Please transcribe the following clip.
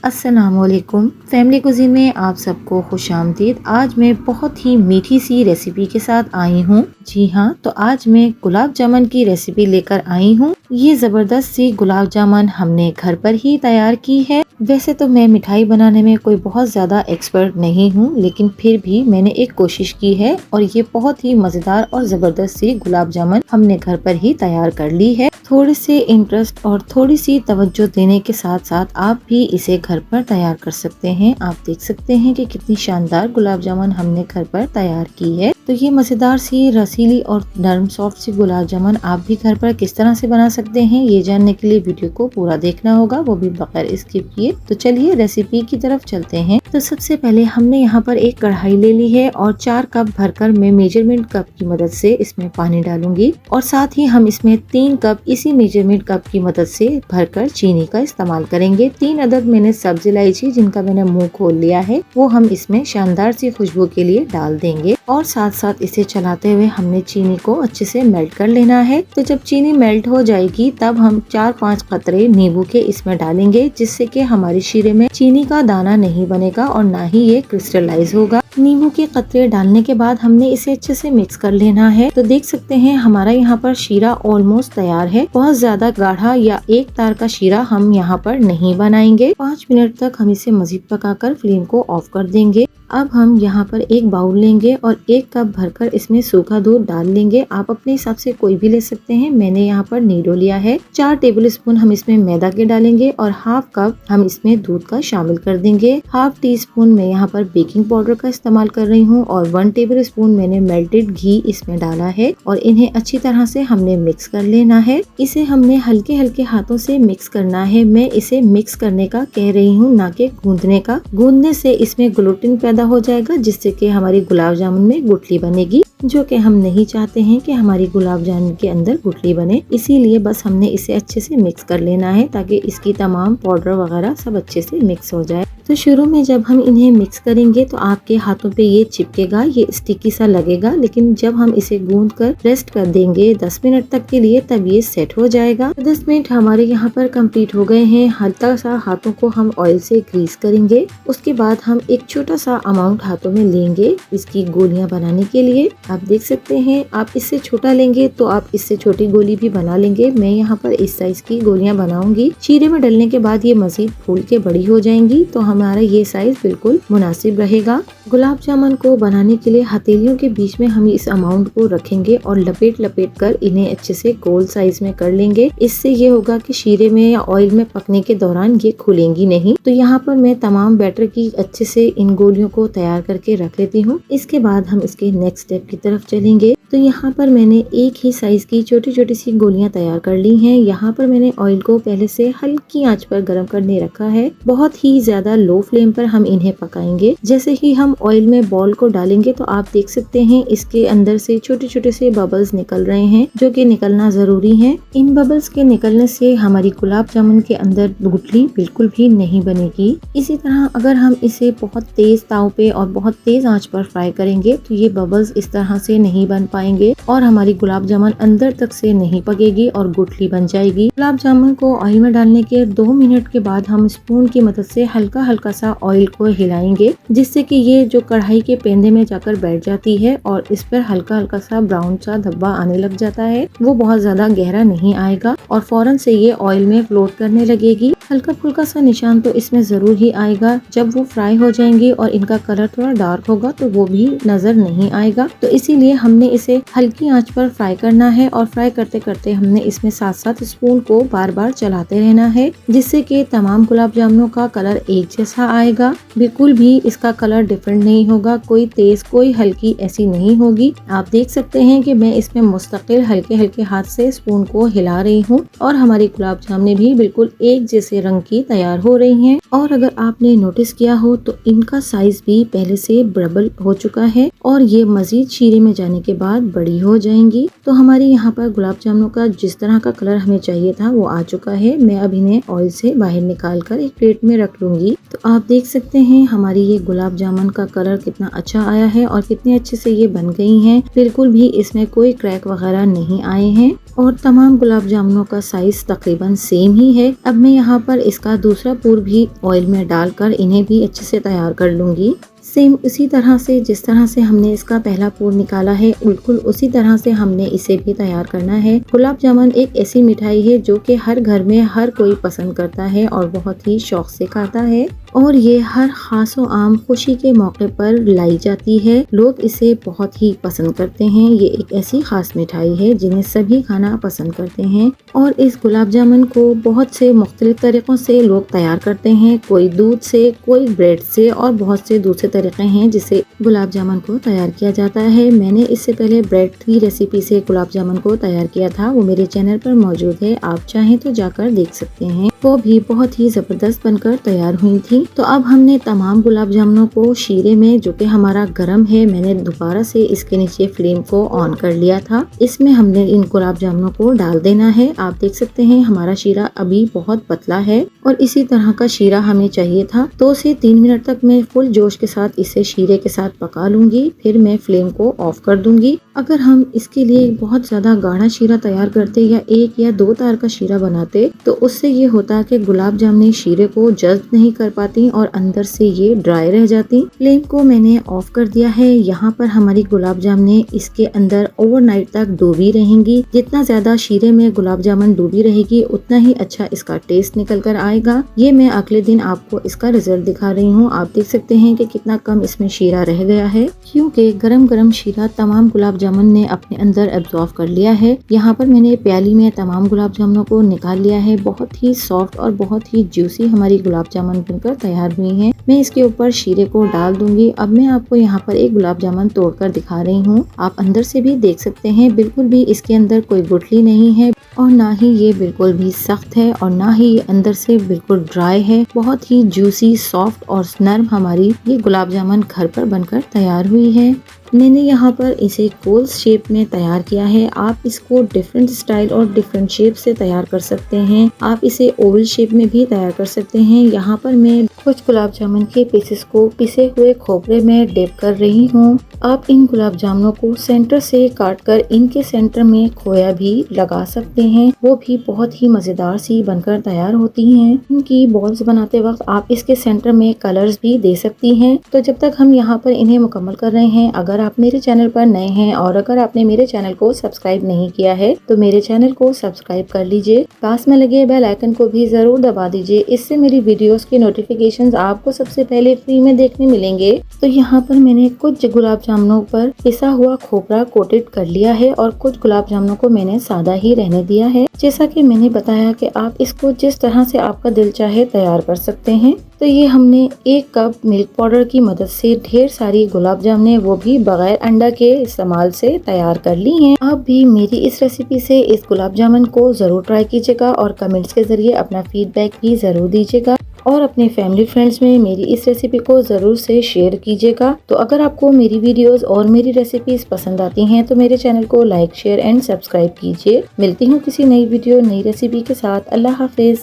अस्सलामुअलैकुम। Family cuisine में आप सबको खुशामदीद। आज मैं बहुत ही मीठी सी रेसिपी के साथ आई हूँ। जी हाँ, तो आज मैं गुलाब जामुन की रेसिपी लेकर आई हूँ। ये ज़बरदस्त सी गुलाब जामुन हमने घर पर ही तैयार की है। वैसे तो मैं मिठाई बनाने में कोई बहुत ज़्यादा एक्सपर्ट नहीं हूँ, लेकिन फिर भी मैंने एक कोशिश की है और ये बहुत ही मज़ेदार और ज़बरदस्त सी गुलाब जामुन हमने घर पर ही तैयार कर ली है। थोड़े से इंटरेस्ट और थोड़ी सी तवज्जो देने के साथ साथ आप भी इसे घर पर तैयार कर सकते हैं। आप देख सकते हैं कि कितनी शानदार गुलाब जामुन हमने घर पर तैयार की है। तो ये मज़ेदार सी रसीली और नरम सॉफ्ट सी गुलाब जामुन आप भी घर पर किस तरह से बना सकते हैं, ये जानने के लिए वीडियो को पूरा देखना होगा, वो भी बगैर स्किप किए। तो चलिए रेसिपी की तरफ चलते हैं। तो सबसे पहले हमने यहाँ पर एक कढ़ाई ले ली है और 4 कप भरकर मैं मेजरमेंट कप की मदद से इसमें पानी डालूंगी और साथ ही हम इसमें 3 कप इसी मेजरमेंट कप की मदद से भरकर चीनी का इस्तेमाल करेंगे। 3 अदद मैंने सब्ज इलायची जिनका मैंने मुंह खोल लिया है वो हम इसमें शानदार सी खुशबू के लिए डाल देंगे और साथ साथ इसे चलाते हुए हमने चीनी को अच्छे से मेल्ट कर लेना है। तो जब चीनी मेल्ट हो जाएगी तब हम 4-5 कतरे नींबू के इसमें डालेंगे, जिससे कि हमारी शीरे में चीनी का दाना नहीं बनेगा और ना ही ये क्रिस्टलाइज होगा। नींबू के कतरे डालने के बाद हमने इसे अच्छे से मिक्स कर लेना है। तो देख सकते हैं हमारा यहाँ पर शीरा ऑलमोस्ट तैयार है। बहुत ज्यादा गाढ़ा या एक तार का शीरा हम यहाँ पर नहीं बनाएंगे। 5 मिनट तक हम इसे मजीद पकाकर फ्लेम को ऑफ कर देंगे। अब हम यहाँ पर एक बाउल लेंगे और 1 कप भरकर इसमें सूखा दूध डाल लेंगे। आप अपने हिसाब से कोई भी ले सकते हैं, मैंने यहाँ पर नीडो लिया है। 4 टेबल स्पून हम इसमें मैदा के डालेंगे और हाफ कप हम इसमें दूध का शामिल कर देंगे। हाफ टी स्पून मैं यहाँ पर बेकिंग पाउडर का इस्तेमाल कर रही हूँ और 1 टेबल स्पून मैंने मेल्टेड घी इसमें डाला है और इन्हें अच्छी तरह से हमने मिक्स कर लेना है। इसे हमने हल्के हल्के हाथों से मिक्स करना है। मैं इसे मिक्स करने का कह रही हूँ, ना कि गूंदने का। गूंदने से इसमें ग्लूटेन पैदा हो जाएगा, जिससे कि हमारी गुलाब जामुन में गुठली बनेगी, जो कि हम नहीं चाहते हैं कि हमारी गुलाब जामुन के अंदर गुठली बने। इसीलिए बस हमने इसे अच्छे से मिक्स कर लेना है ताकि इसकी तमाम पाउडर वगैरह सब अच्छे से मिक्स हो जाए। तो शुरू में जब हम इन्हें मिक्स करेंगे तो आपके हाथों पे ये चिपकेगा, ये स्टिकी सा लगेगा, लेकिन जब हम इसे गूंद कर रेस्ट कर देंगे 10 मिनट तक के लिए तब ये सेट हो जाएगा। 10 मिनट हमारे यहाँ पर कंप्लीट हो गए हैं। हल्का सा हाथों को हम ऑयल से ग्रीस करेंगे। उसके बाद हम एक छोटा सा अमाउंट हाथों में लेंगे इसकी गोलियां बनाने के लिए। आप देख सकते हैं, आप इससे छोटा लेंगे तो आप इससे छोटी गोली भी बना लेंगे। मैं यहाँ पर इस साइज की गोलियां बनाऊंगी। शीरे में डलने के बाद ये मजीद फूल के बड़ी हो जाएंगी, तो हमारा ये साइज बिल्कुल मुनासिब रहेगा। गुलाब जामुन को बनाने के लिए हथेलियों के बीच में हम इस अमाउंट को रखेंगे और लपेट लपेट कर इन्हें अच्छे से गोल साइज में कर लेंगे। इससे ये होगा कि शीरे में या ऑयल में पकने के दौरान ये खुलेंगी नहीं। तो यहाँ पर मैं तमाम बैटर की अच्छे से इन गोलियों को तैयार करके रख लेती हूँ। इसके बाद हम इसके नेक्स्ट स्टेप की तरफ चलेंगे। तो यहाँ पर मैंने एक ही साइज की छोटी छोटी सी गोलियां तैयार कर ली हैं। यहाँ पर मैंने ऑयल को पहले से हल्की आंच पर गर्म करने रखा है। बहुत ही ज्यादा लो फ्लेम पर हम इन्हें पकाएंगे। जैसे ही हम ऑयल में बॉल को डालेंगे तो आप देख सकते हैं इसके अंदर से छोटे छोटे से बबल्स निकल रहे हैं, जो कि निकलना जरूरी है। इन बबल्स के निकलने से हमारी गुलाब जामुन के अंदर गुठली बिल्कुल भी नहीं बनेगी। इसी तरह अगर हम इसे बहुत तेज ताव पे और बहुत तेज आंच पर फ्राई करेंगे तो ये बबल्स इस तरह से नहीं बन पाएंगे और हमारी गुलाब जामुन अंदर तक से नहीं पकेगी और गुठली बन जाएगी। गुलाब जामुन को ऑयल में डालने के 2 मिनट के बाद हम स्पून की मदद से हल्का हल्का सा ऑयल को हिलाएंगे, जिससे कि ये जो कढ़ाई के पेंदे में जाकर बैठ जाती है और इस पर हल्का हल्का सा ब्राउन सा धब्बा आने लग जाता है। वो बहुत ज्यादा गहरा नहीं आएगा और फौरन से ये ऑयल में फ्लोट करने लगेगी। हल्का फुल्का सा निशान तो इसमें जरूर ही आएगा। जब वो फ्राई हो जाएंगी और इनका कलर थोड़ा डार्क होगा तो वो भी नजर नहीं आएगा। तो इसीलिए हमने इसे हल्की आंच पर फ्राई करना है और फ्राई करते करते हमने इसमें साथ साथ स्पून को बार बार चलाते रहना है, जिससे कि तमाम गुलाब जामुनों का कलर एक जैसा आएगा। बिल्कुल भी इसका कलर डिफरेंट नहीं होगा, कोई तेज कोई हल्की ऐसी नहीं होगी। आप देख सकते हैं कि मैं इसमें मुस्तकिल हल्के हल्के हाथ से स्पून को हिला रही हूँ और हमारी गुलाब जामुन भी बिल्कुल एक जैसे रंग की तैयार हो रही हैं। और अगर आपने नोटिस किया हो तो इनका साइज भी पहले से डबल हो चुका है और ये मजीद शीरे में जाने के बाद बड़ी हो जाएंगी। तो हमारे यहाँ पर गुलाब जामुनों का जिस तरह का कलर हमें चाहिए था वो आ चुका है। मैं अब इन्हें ऑयल से बाहर निकाल कर एक प्लेट में रख लूंगी। तो आप देख सकते हैं हमारी ये गुलाब जामुन का कलर कितना अच्छा आया है और कितने अच्छे से ये बन गई हैं। बिल्कुल भी इसमें कोई क्रैक वगैरह नहीं आए हैं। और तमाम गुलाब जामुनों का साइज तकरीबन सेम ही है। अब मैं यहाँ पर इसका दूसरा पूर भी ऑयल में डालकर इन्हें भी अच्छे से तैयार कर लूंगी। सेम उसी तरह से जिस तरह से हमने इसका पहला पूर निकाला है, बिल्कुल उसी तरह से हमने इसे भी तैयार करना है। गुलाब जामुन एक ऐसी मिठाई है जो कि हर घर में हर कोई पसंद करता है और बहुत ही शौक से खाता है और ये हर खास व आम खुशी के मौके पर लाई जाती है। लोग इसे बहुत ही पसंद करते हैं। ये एक ऐसी खास मिठाई है जिन्हें सभी खाना पसंद करते हैं और इस गुलाब जामुन को बहुत से मुख्तलिफ तरीकों से लोग तैयार करते हैं। कोई दूध से, कोई ब्रेड से और बहुत से दूसरे तरीके हैं जिसे गुलाब जामुन को तैयार किया जाता है। मैंने इससे पहले ब्रेड की रेसिपी से गुलाब जामुन को तैयार किया था, वो मेरे चैनल पर मौजूद है, आप चाहें तो जाकर देख सकते हैं। वो भी बहुत ही जबरदस्त बनकर तैयार हुई थी। तो अब हमने तमाम गुलाब जामुनों को शीरे में, जो कि हमारा गरम है, मैंने दोबारा से इसके नीचे फ्लेम को ऑन कर लिया था। इसमें हमने इन गुलाब जामुनों को डाल देना है। आप देख सकते हैं हमारा शीरा अभी बहुत पतला है और इसी तरह का शीरा हमें चाहिए था। 2 से 3 मिनट तक मैं फुल जोश के साथ इसे शीरे के साथ पका लूंगी, फिर मैं फ्लेम को ऑफ कर दूंगी। अगर हम इसके लिए बहुत ज्यादा गाढ़ा शीरा तैयार करते या 1 या 2 तार का शीरा बनाते तो उससे ये होता कि गुलाब जामुन शीरे को जज्ब नहीं कर पाती और अंदर से ये ड्राई रह जाती। फ्लेम को मैंने ऑफ कर दिया है। यहाँ पर हमारी गुलाब जामुन इसके अंदर ओवरनाइट तक डूबी रहेंगी। जितना ज्यादा शीरे में गुलाब जामुन डूबी रहेगी उतना ही अच्छा इसका टेस्ट निकल कर आएगा। ये मैं अगले दिन आपको इसका रिजल्ट दिखा रही हूँ। आप देख सकते हैं कि कितना कम इसमें शीरा रह गया है, क्योंकि गरम गरम शीरा तमाम गुलाब जामुन ने अपने अंदर एब्जॉर्ब कर लिया है। यहाँ पर मैंने प्याली में तमाम गुलाब जामुनों को निकाल लिया है। बहुत ही सॉफ्ट और बहुत ही जूसी हमारी गुलाब जामुन बनकर तैयार हुई हैं। मैं इसके ऊपर शीरे को डाल दूंगी। अब मैं आपको यहाँ पर एक गुलाब जामुन तोड़कर दिखा रही हूँ। आप अंदर से भी देख सकते हैं, बिल्कुल भी इसके अंदर कोई गुठली नहीं है और ना ही ये बिल्कुल भी सख्त है और ना ही ये अंदर से बिल्कुल ड्राई है। बहुत ही जूसी, सॉफ्ट और नर्म हमारी ये गुलाब जामुन घर पर बनकर तैयार हुई है। मैंने यहाँ पर इसे कोल्स शेप में तैयार किया है। आप इसको डिफरेंट स्टाइल और डिफरेंट शेप से तैयार कर सकते हैं। आप इसे ओवल शेप में भी तैयार कर सकते हैं। यहाँ पर मैं कुछ गुलाब जामुन के पीसेस को पिसे हुए खोपरे में डिप कर रही हूँ। आप इन गुलाब जामुनों को सेंटर से काटकर इनके सेंटर में खोया भी लगा सकते हैं, वो भी बहुत ही मजेदार सी बनकर तैयार होती हैं। इनकी बॉल्स बनाते वक्त आप इसके सेंटर में कलर्स भी दे सकती हैं। तो जब तक हम यहाँ पर इन्हें मुकम्मल कर रहे हैं, अगर आप मेरे चैनल पर नए हैं और अगर आपने मेरे चैनल को सब्सक्राइब नहीं किया है तो मेरे चैनल को सब्सक्राइब कर लीजिए। पास में लगे बेल आइकन को भी जरूर दबा दीजिए। इससे मेरी वीडियोस की नोटिफिकेशंस आपको सबसे पहले फ्री में देखने मिलेंगे। तो यहाँ पर मैंने कुछ गुलाब जामुनों पर पिसा हुआ खोपरा कोटेड कर लिया है और कुछ गुलाब जामुनों को मैंने सादा ही रहने दिया है। जैसा कि मैंने बताया कि आप इसको जिस तरह से आपका दिल चाहे तैयार कर सकते हैं। तो ये हमने 1 कप मिल्क पाउडर की मदद से ढेर सारी गुलाब जामुन, वो भी बगैर अंडा के इस्तेमाल से तैयार कर ली हैं। आप भी मेरी इस रेसिपी से इस गुलाब जामुन को जरूर ट्राई कीजिएगा और कमेंट्स के जरिए अपना फीडबैक भी जरूर दीजिएगा और अपने फैमिली फ्रेंड्स में मेरी इस रेसिपी को जरूर से शेयर कीजिएगा। तो अगर आपको मेरी वीडियोस और मेरी रेसिपीज पसंद आती हैं तो मेरे चैनल को लाइक, शेयर एंड सब्सक्राइब कीजिए। मिलती हूँ किसी नई वीडियो, नई रेसिपी के साथ। अल्लाह हाफिज।